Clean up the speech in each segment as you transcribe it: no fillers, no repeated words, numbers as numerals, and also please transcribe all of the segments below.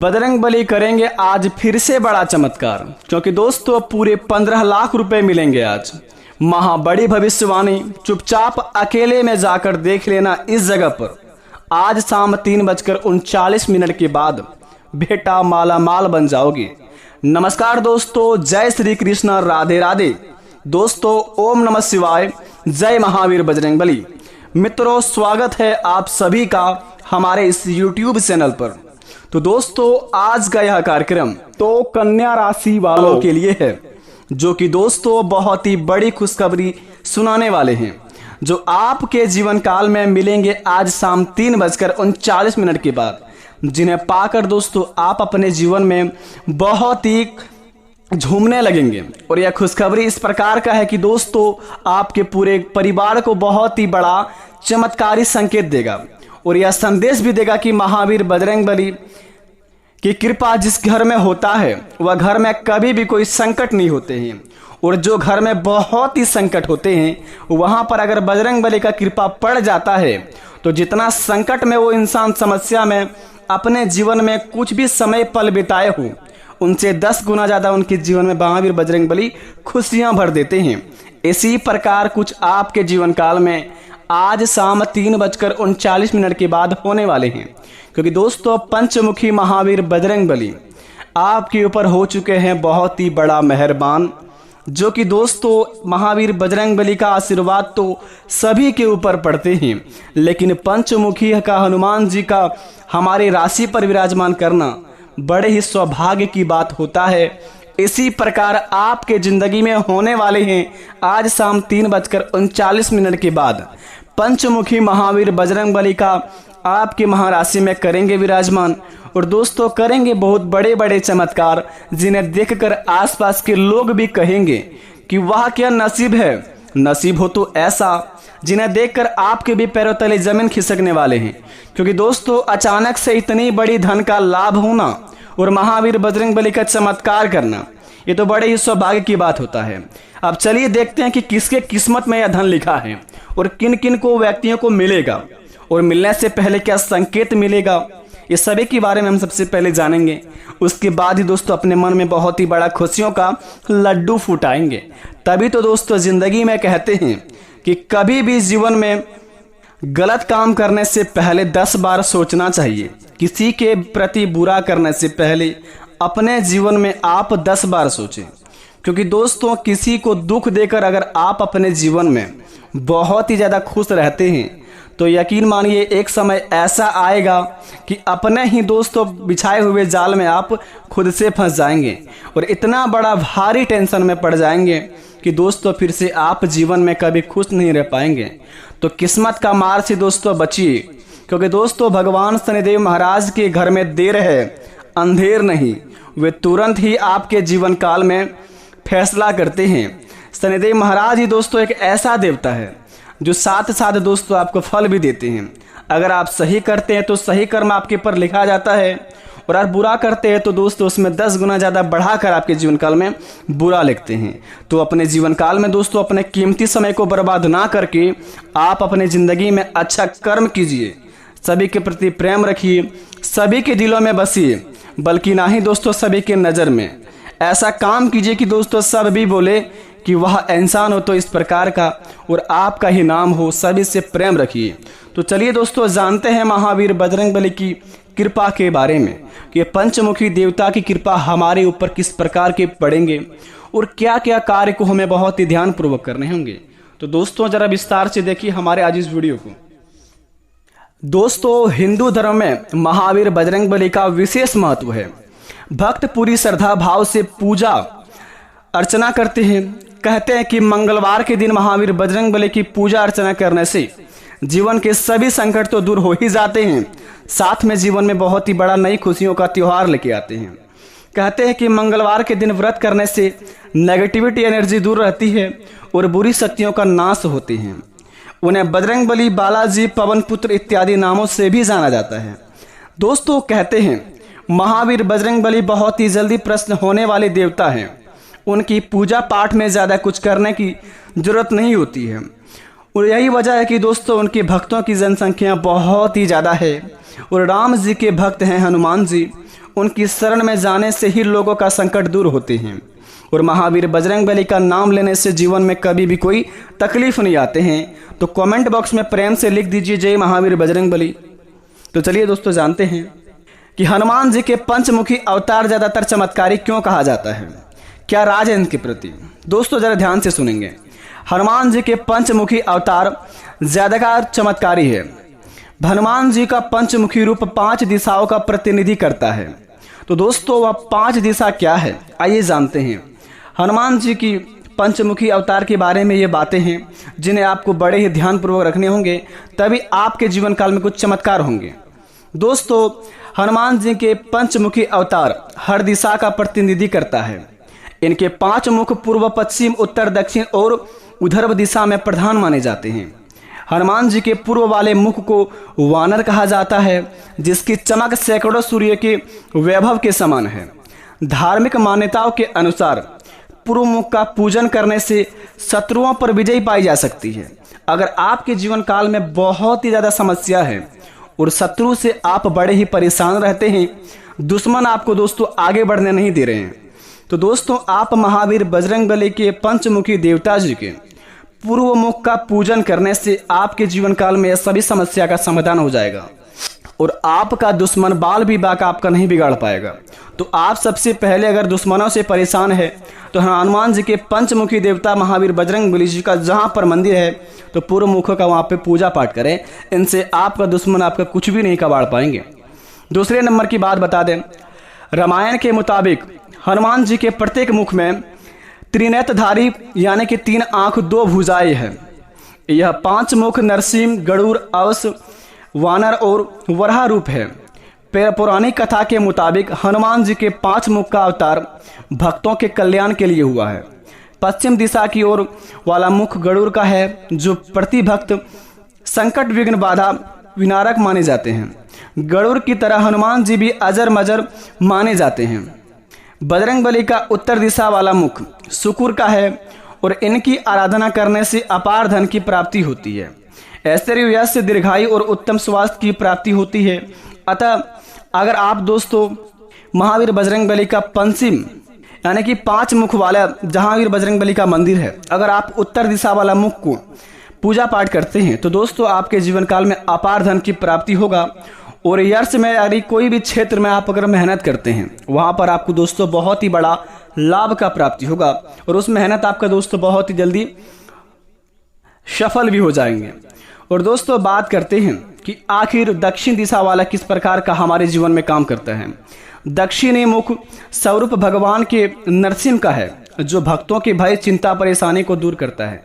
बजरंगबली करेंगे आज फिर से बड़ा चमत्कार, क्योंकि दोस्तों पूरे 15 लाख रुपए मिलेंगे आज। बड़ी भविष्यवाणी, चुपचाप अकेले में जाकर देख लेना इस जगह पर। आज शाम 3:39 के बाद बेटा माला माल बन जाओगे। नमस्कार दोस्तों, जय श्री कृष्ण, राधे राधे। दोस्तों ओम नमः शिवाय, जय महावीर बजरंगबली। मित्रों स्वागत है आप सभी का हमारे इस YouTube चैनल पर। तो दोस्तों आज का यह कार्यक्रम तो कन्या राशि वालों के लिए है, जो कि दोस्तों बहुत ही बड़ी खुशखबरी सुनाने वाले हैं, जो आपके जीवन काल में मिलेंगे आज शाम 3:39 के बाद, जिन्हें पाकर दोस्तों आप अपने जीवन में बहुत ही झूमने लगेंगे। और यह खुशखबरी इस प्रकार का है कि दोस्तों आपके पूरे परिवार को बहुत ही बड़ा चमत्कारी संकेत देगा, और यह संदेश भी देगा कि महावीर बजरंगबली की कृपा जिस घर में होता है वह घर में कभी भी कोई संकट नहीं होते हैं। और जो घर में बहुत ही संकट होते हैं वहां पर अगर बजरंगबली का कृपा पड़ जाता है तो जितना संकट में वो इंसान समस्या में अपने जीवन में कुछ भी समय पल बिताए हो, उनसे 10 गुना ज्यादा उनके जीवन में महावीर बजरंगबली खुशियां भर देते हैं। इसी प्रकार कुछ आपके जीवन काल में आज शाम 3:39 के बाद होने वाले हैं, क्योंकि दोस्तों पंचमुखी महावीर बजरंगबली आपके ऊपर हो चुके हैं बहुत ही बड़ा मेहरबान। जो कि दोस्तों महावीर बजरंगबली का आशीर्वाद तो सभी के ऊपर पड़ते हैं, लेकिन पंचमुखी का हनुमान जी का हमारे राशि पर विराजमान करना बड़े ही सौभाग्य की बात होता है। इसी प्रकार आपके जिंदगी में होने वाले हैं आज शाम 3:39 के बाद पंचमुखी महावीर बजरंगबली का आपके महाराशि में करेंगे विराजमान। और दोस्तों करेंगे बहुत बड़े बड़े चमत्कार, जिन्हें देखकर आसपास के लोग भी कहेंगे कि वाह क्या नसीब है। नसीब हो तो ऐसा जिन्हें देखकर आपके भी पैरों तले जमीन खिसकने वाले हैं, क्योंकि दोस्तों अचानक से इतनी बड़ी धन का लाभ होना और महावीर बजरंगबली का चमत्कार करना, ये तो बड़े ही सौभाग्य की बात होता है। अब चलिए देखते हैं कि किसके किस्मत में यह धन लिखा है और किन किन को व्यक्तियों को मिलेगा, और मिलने से पहले क्या संकेत मिलेगा, ये सभी के बारे में हम सबसे पहले जानेंगे। उसके बाद ही दोस्तों अपने मन में बहुत ही बड़ा खुशियों का लड्डू फुटाएंगे। तभी तो दोस्तों जिंदगी में कहते हैं कि कभी भी जीवन में गलत काम करने से पहले 10 बार सोचना चाहिए। किसी के प्रति बुरा करने से पहले अपने जीवन में आप 10 बार सोचें, क्योंकि दोस्तों किसी को दुख देकर अगर आप अपने जीवन में बहुत ही ज़्यादा खुश रहते हैं तो यकीन मानिए एक समय ऐसा आएगा कि अपने ही दोस्तों बिछाए हुए जाल में आप खुद से फंस जाएंगे और इतना बड़ा भारी टेंशन में पड़ जाएंगे कि दोस्तों फिर से आप जीवन में कभी खुश नहीं रह पाएंगे। तो किस्मत का मार से दोस्तों बचिए, क्योंकि दोस्तों भगवान शनिदेव महाराज के घर में देर है अंधेर नहीं, वे तुरंत ही आपके जीवन काल में फैसला करते हैं। शनिदेव महाराज ही दोस्तों एक ऐसा देवता है जो साथ साथ दोस्तों आपको फल भी देते हैं। अगर आप सही करते हैं तो सही कर्म आपके पर लिखा जाता है, और अगर बुरा करते हैं तो दोस्तों उसमें 10 गुना ज़्यादा बढ़ाकर आपके जीवन काल में बुरा लिखते हैं। तो अपने जीवन काल में दोस्तों अपने कीमती समय को बर्बाद ना करके आप अपने ज़िंदगी में अच्छा कर्म कीजिए, सभी के प्रति प्रेम रखिए, सभी के दिलों में बसिए, बल्कि ना ही दोस्तों सभी के नज़र में ऐसा काम कीजिए कि दोस्तों सब भी बोले कि वह इंसान हो तो इस प्रकार का, और आपका ही नाम हो। सभी से प्रेम रखिए। तो चलिए दोस्तों जानते हैं महावीर बजरंगबली की कृपा के बारे में कि पंचमुखी देवता की कृपा हमारे ऊपर किस प्रकार के पड़ेंगे और क्या क्या कार्य को हमें बहुत ही ध्यान पूर्वक करने होंगे। तो दोस्तों जरा विस्तार से देखिए हमारे आज इस वीडियो को। दोस्तों हिंदू धर्म में महावीर बजरंगबली का विशेष महत्व है। भक्त पूरी श्रद्धा भाव से पूजा अर्चना करते हैं। कहते हैं कि मंगलवार के दिन महावीर बजरंगबली की पूजा अर्चना करने से जीवन के सभी संकट तो दूर हो ही जाते हैं, साथ में जीवन में बहुत ही बड़ा नई खुशियों का त्योहार लेके आते हैं। कहते हैं कि मंगलवार के दिन व्रत करने से नेगेटिविटी एनर्जी दूर रहती है और बुरी शक्तियों का नाश होती हैं। उन्हें बजरंगबली, बालाजी, पवन पुत्र इत्यादि नामों से भी जाना जाता है। दोस्तों कहते हैं महावीर बजरंगबली बहुत ही जल्दी प्रसन्न होने वाले देवता हैं। उनकी पूजा पाठ में ज़्यादा कुछ करने की जरूरत नहीं होती है, और यही वजह है कि दोस्तों उनके भक्तों की जनसंख्या बहुत ही ज़्यादा है। और राम जी के भक्त हैं हनुमान जी, उनकी शरण में जाने से ही लोगों का संकट दूर होते हैं और महावीर बजरंगबली का नाम लेने से जीवन में कभी भी कोई तकलीफ नहीं आते हैं। तो कमेंट बॉक्स में प्रेम से लिख दीजिए जय महावीर बजरंगबली। तो चलिए दोस्तों जानते हैं कि हनुमान जी के पंचमुखी अवतार ज़्यादातर चमत्कारी क्यों कहा जाता है, क्या राज है इनके प्रति। दोस्तों जरा ध्यान से सुनेंगे। हनुमान जी के पंचमुखी अवतार ज़्यादातर चमत्कारी है। हनुमान जी का पंचमुखी रूप 5 दिशाओं का प्रतिनिधि करता है। तो दोस्तों वह 5 दिशा क्या है, आइए जानते हैं। हनुमान जी की पंचमुखी अवतार के बारे में ये बातें हैं जिन्हें आपको बड़े ही ध्यानपूर्वक रखने होंगे, तभी आपके जीवन काल में कुछ चमत्कार होंगे। दोस्तों हनुमान जी के पंचमुखी अवतार हर दिशा का प्रतिनिधि करता है। इनके 5 मुख पूर्व, पश्चिम, उत्तर, दक्षिण और उधर्व दिशा में प्रधान माने जाते हैं। हनुमान जी के पूर्व वाले मुख को वानर कहा जाता है, जिसकी चमक सैकड़ों सूर्य के वैभव के समान है। धार्मिक मान्यताओं के अनुसार पूर्व मुख का पूजन करने से शत्रुओं पर विजय पाई जा सकती है। अगर आपके जीवन काल में बहुत ही ज़्यादा समस्या है और शत्रु से आप बड़े ही परेशान रहते हैं, दुश्मन आपको दोस्तों आगे बढ़ने नहीं दे रहे हैं, तो दोस्तों आप महावीर बजरंगबली के पंचमुखी देवता जी के पूर्व मुख का पूजन करने से आपके जीवन काल में सभी समस्या का समाधान हो जाएगा और आपका दुश्मन बाल भी बाका आपका नहीं बिगाड़ पाएगा। तो आप सबसे पहले अगर दुश्मनों से परेशान है तो हनुमान जी के पंचमुखी देवता महावीर बजरंगबली जी का जहाँ पर मंदिर है तो पूर्व मुख का वहाँ पे पूजा पाठ करें। इनसे आपका दुश्मन आपका कुछ भी नहीं कबाड़ पाएंगे। दूसरे नंबर की बात बता दें, रामायण के मुताबिक हनुमान जी के प्रत्येक मुख में त्रिनेत्रधारी यानी कि 3 आँख 2 भुजाएं हैं। यह 5 मुख नरसिंह, गरुड़, अवस, वानर और वराह रूप है। पौराणिक कथा के मुताबिक हनुमान जी के 5 मुख का अवतार भक्तों के कल्याण के लिए हुआ है। पश्चिम दिशा की ओर वाला मुख गरुड़ का है, जो प्रति भक्त संकट विघ्न बाधा विनारक माने जाते हैं। गरुड़ की तरह हनुमान जी भी अजर मजर माने जाते हैं। बजरंगबली का उत्तर दिशा वाला मुख शुक्र का है और इनकी आराधना करने से अपार धन की प्राप्ति होती है। ऐश्वर्य, यश, दीर्घायु और उत्तम स्वास्थ्य की प्राप्ति होती है। अतः अगर आप दोस्तों महावीर बजरंगबली का पंचम यानी कि 5 मुख वाला जहांगीर बजरंगबली का मंदिर है, अगर आप उत्तर दिशा वाला मुख को पूजा पाठ करते हैं तो दोस्तों आपके जीवन काल में अपार धन की प्राप्ति होगा। और यश में यदि कोई भी क्षेत्र में आप अगर मेहनत करते हैं वहाँ पर आपको दोस्तों बहुत ही बड़ा लाभ का प्राप्ति होगा और उस मेहनत आपका दोस्तों बहुत ही जल्दी सफल भी हो जाएंगे। और दोस्तों बात करते हैं कि आखिर दक्षिण दिशा वाला किस प्रकार का हमारे जीवन में काम करता है। दक्षिणी मुख स्वरूप भगवान के नरसिंह का है, जो भक्तों के भय, चिंता, परेशानी को दूर करता है।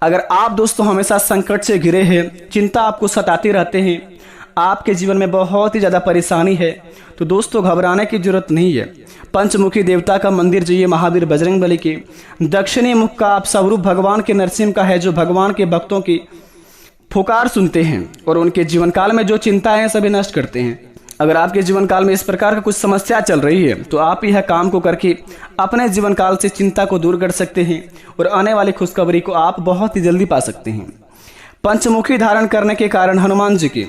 अगर आप दोस्तों हमेशा संकट से घिरे हैं, चिंता आपको सताते रहते हैं, आपके जीवन में बहुत ही ज़्यादा परेशानी है, तो दोस्तों घबराने की जरूरत नहीं है। पंचमुखी देवता का मंदिर जाइए महावीर बजरंगबली के। दक्षिणी मुख का आप स्वरूप भगवान के नरसिंह का है, जो भगवान के भक्तों की पुकार सुनते हैं और उनके जीवन काल में जो चिंताएं हैं सभी नष्ट करते हैं। अगर आपके जीवन काल में इस प्रकार का कुछ समस्या चल रही है तो आप यह काम को करके अपने जीवन काल से चिंता को दूर कर सकते हैं और आने वाली खुशखबरी को आप बहुत ही जल्दी पा सकते हैं। पंचमुखी धारण करने के कारण हनुमान जी के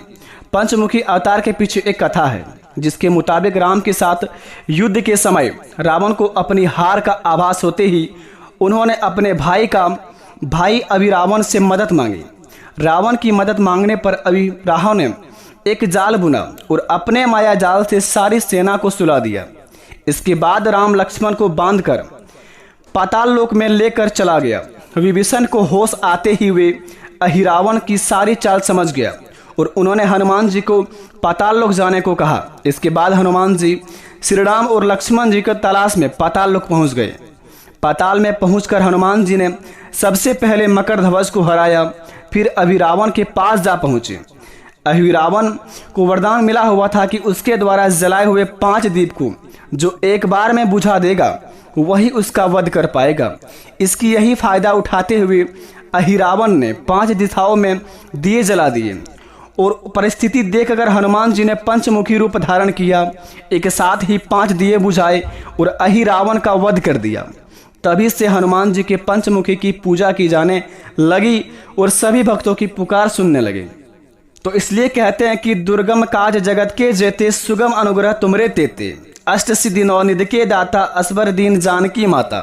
पंचमुखी अवतार के पीछे एक कथा है, जिसके मुताबिक राम के साथ युद्ध के समय रावण को अपनी हार का आभास होते ही उन्होंने अपने भाई अभिरावण से मदद मांगी। रावण की मदद मांगने पर अभिरावण ने एक जाल बुना और अपने माया जाल से सारी सेना को सुला दिया। इसके बाद राम लक्ष्मण को बांधकर पाताल लोक में लेकर चला गया। विभीषण को होश आते ही वे अहिरावण की सारी चाल समझ गया और उन्होंने हनुमान जी को पाताल लोक जाने को कहा। इसके बाद हनुमान जी श्री राम और लक्ष्मण जी की तलाश में पाताल लोक पहुंच गए। पाताल में पहुंचकर हनुमान जी ने सबसे पहले मकरध्वज को हराया, फिर अभिरावण के पास जा पहुंचे। अहिरावण को वरदान मिला हुआ था कि उसके द्वारा जलाए हुए 5 दीप को जो एक बार में बुझा देगा वही उसका वध कर पाएगा। इसकी यही फायदा उठाते हुए अहिरावण ने 5 दिशाओं में दिए जला दिए और परिस्थिति देखकर हनुमान जी ने पंचमुखी रूप धारण किया। एक साथ ही 5 दिए बुझाए और अहिरावण का वध कर दिया। तभी से हनुमान जी के पंचमुखी की पूजा की जाने लगी और सभी भक्तों की पुकार सुनने लगे। तो इसलिए कहते हैं कि दुर्गम काज जगत के जेते, सुगम अनुग्रह तुमरे तेते, अष्ट सिद्धि नौ निधि के दाता, असबर दीन जानकी माता।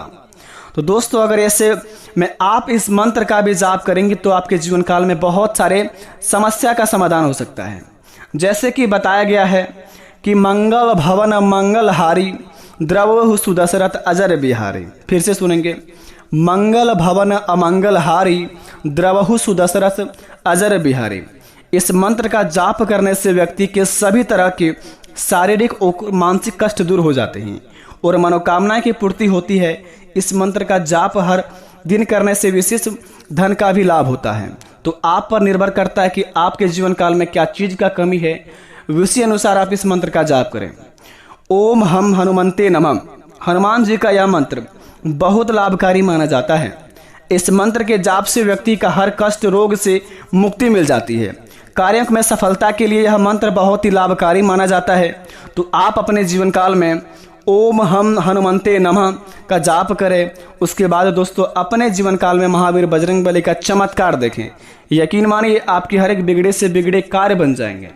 तो दोस्तों अगर ऐसे में आप इस मंत्र का भी जाप करेंगे तो आपके जीवन काल में बहुत सारे समस्या का समाधान हो सकता है। जैसे कि बताया गया है कि मंगल भवन मंगलहारी, द्रवहु सुदशरथ अजर बिहारी। फिर से सुनेंगे, मंगल भवन अमंगलहारी, द्रवहु सुदशरथ अजर बिहारी। इस मंत्र का जाप करने से व्यक्ति के सभी तरह के शारीरिक और मानसिक कष्ट दूर हो जाते हैं और मनोकामनाएं की पूर्ति होती है। इस मंत्र का जाप हर दिन करने से विशेष धन का भी लाभ होता है। तो आप पर निर्भर करता है कि आपके जीवन काल में क्या चीज़ का कमी है, उसी अनुसार आप इस मंत्र का जाप करें। ओम हम हनुमंते नमः। हनुमान जी का यह मंत्र बहुत लाभकारी माना जाता है। इस मंत्र के जाप से व्यक्ति का हर कष्ट रोग से मुक्ति मिल जाती है। कार्यों में सफलता के लिए यह मंत्र बहुत ही लाभकारी माना जाता है। तो आप अपने जीवन काल में ओम हम हनुमंते नमः का जाप करें। उसके बाद दोस्तों अपने जीवन काल में महावीर बजरंगबली का चमत्कार देखें। यकीन मानिए आपकी हर एक बिगड़े से बिगड़े कार्य बन जाएंगे।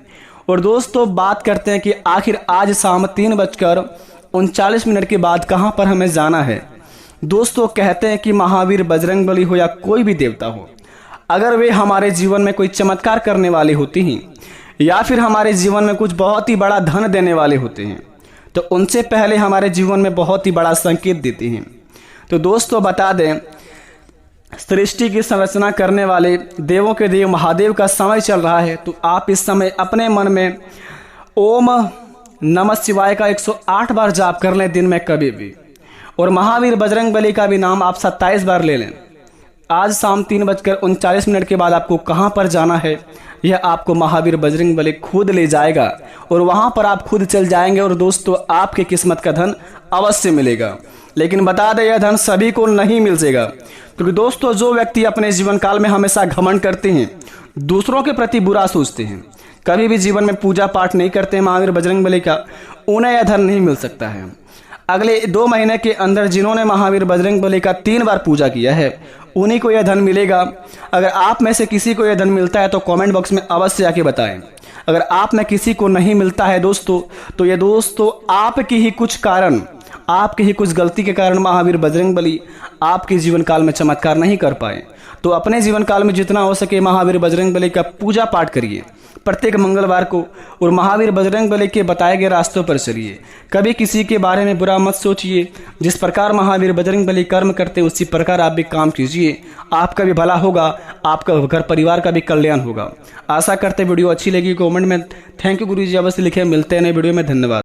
और दोस्तों बात करते हैं कि आखिर आज शाम 3:39 के बाद कहाँ पर हमें जाना है। दोस्तों कहते हैं कि महावीर बजरंगबली हो या कोई भी देवता हो, अगर वे हमारे जीवन में कोई चमत्कार करने वाले होते हैं या फिर हमारे जीवन में कुछ बहुत ही बड़ा धन देने वाले होते हैं तो उनसे पहले हमारे जीवन में बहुत ही बड़ा संकेत देते हैं। तो दोस्तों बता दें, सृष्टि की संरचना करने वाले देवों के देव महादेव का समय चल रहा है। तो आप इस समय अपने मन में ओम नमः शिवाय का 108 बार जाप कर लें दिन में कभी भी। और महावीर बजरंगबली का भी नाम आप 27 बार ले लें। आज शाम 3:39 के बाद आपको कहाँ पर जाना है यह आपको महावीर बजरंगबली खुद ले जाएगा और वहाँ पर आप खुद चल जाएंगे और दोस्तों आपके किस्मत का धन अवश्य मिलेगा। लेकिन बता दें यह धन सभी को नहीं मिलेगा, क्योंकि दोस्तों जो व्यक्ति अपने जीवन काल में हमेशा घमंड करते हैं, दूसरों के प्रति बुरा सोचते हैं, कभी भी जीवन में पूजा पाठ नहीं करते हैं महावीर बजरंगबली का, उन्हें यह धन नहीं मिल सकता है। अगले 2 महीने के अंदर जिन्होंने महावीर बजरंगबली का 3 बार पूजा किया है उन्हीं को यह धन मिलेगा। अगर आप में से किसी को यह धन मिलता है तो कमेंट बॉक्स में अवश्य आके बताएं। अगर आप में किसी को नहीं मिलता है दोस्तों तो ये दोस्तों आपकी ही कुछ कारण, आपकी ही कुछ गलती के कारण महावीर बजरंगबली आपके जीवन काल में चमत्कार नहीं कर पाए। तो अपने जीवन काल में जितना हो सके महावीर बजरंगबली का पूजा पाठ करिए प्रत्येक मंगलवार को और महावीर बजरंगबली के बताए गए रास्तों पर चलिए। कभी किसी के बारे में बुरा मत सोचिए। जिस प्रकार महावीर बजरंगबली कर्म करते उसी प्रकार आप भी काम कीजिए। आपका भी भला होगा, आपका घर परिवार का भी कल्याण होगा। आशा करते वीडियो अच्छी लगी। कमेंट में थैंक यू गुरुजी अवश्य लिखे। मिलते हैं नए वीडियो में। धन्यवाद।